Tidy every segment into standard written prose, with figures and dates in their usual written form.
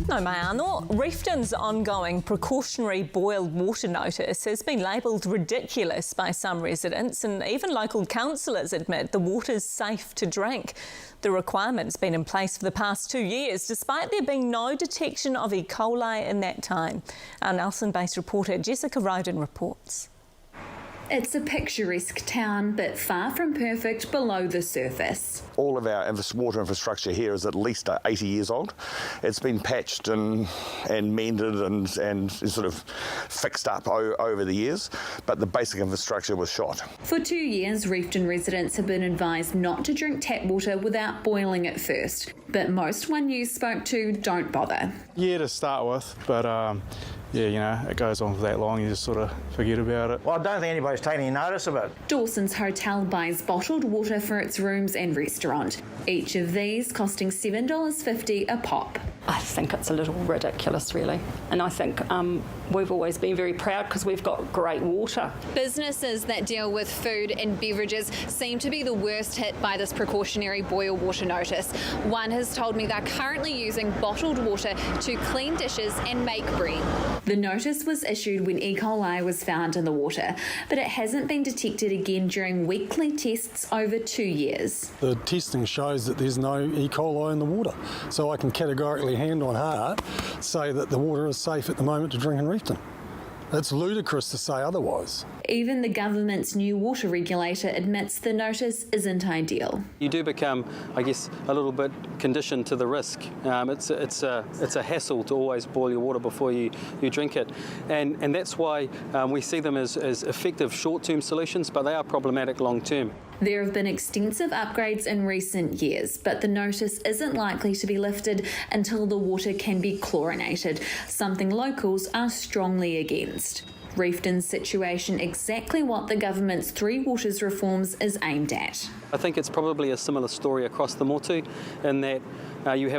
No mai anō. Reefton's ongoing precautionary boiled water notice has been labelled ridiculous by some residents, and even local councillors admit the water's safe to drink. The requirement's been in place for the past 2 years, despite there being no detection of E. coli in that time. Our Nelson-based reporter Jessica Roden reports. It's a picturesque town, but far from perfect below the surface. All of our water infrastructure here is at least 80 years old. It's been patched and mended and sort of fixed up over the years, but the basic infrastructure was shot. For 2 years, Reefton residents have been advised not to drink tap water without boiling it first, but most One News spoke to don't bother. Yeah, to start with, but yeah, you know, it goes on for that long, you just sort of forget about it. Well, I don't think anybody's taking any notice of it. Dawson's Hotel buys bottled water for its rooms and restaurant, each of these costing $7.50 a pop. I think it's a little ridiculous, really. And I think we've always been very proud because we've got great water. Businesses that deal with food and beverages seem to be the worst hit by this precautionary boil water notice. One has told me they're currently using bottled water to clean dishes and make bread. The notice was issued when E. coli was found in the water, but it hasn't been detected again during weekly tests over 2 years. The testing shows that there's no E. coli in the water, so I can categorically hand on heart say that the water is safe at the moment to drink in Reefton. It's ludicrous to say otherwise. Even the government's new water regulator admits the notice isn't ideal. You do become, I guess, a little bit conditioned to the risk. It's a hassle to always boil your water before you drink it. And that's why we see them as effective short-term solutions, but they are problematic long-term. There have been extensive upgrades in recent years, but the notice isn't likely to be lifted until the water can be chlorinated, something locals are strongly against. Reefton's situation exactly what the government's Three Waters reforms is aimed at. I think it's probably a similar story across the motu, in that you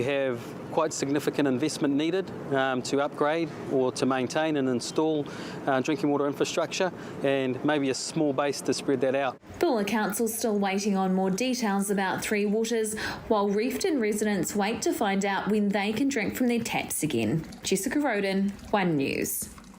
have quite significant investment needed to upgrade or to maintain and install drinking water infrastructure, and maybe a small base to spread that out. Bulla Council's still waiting on more details about Three Waters, while Reefton residents wait to find out when they can drink from their taps again. Jessica Roden, One News.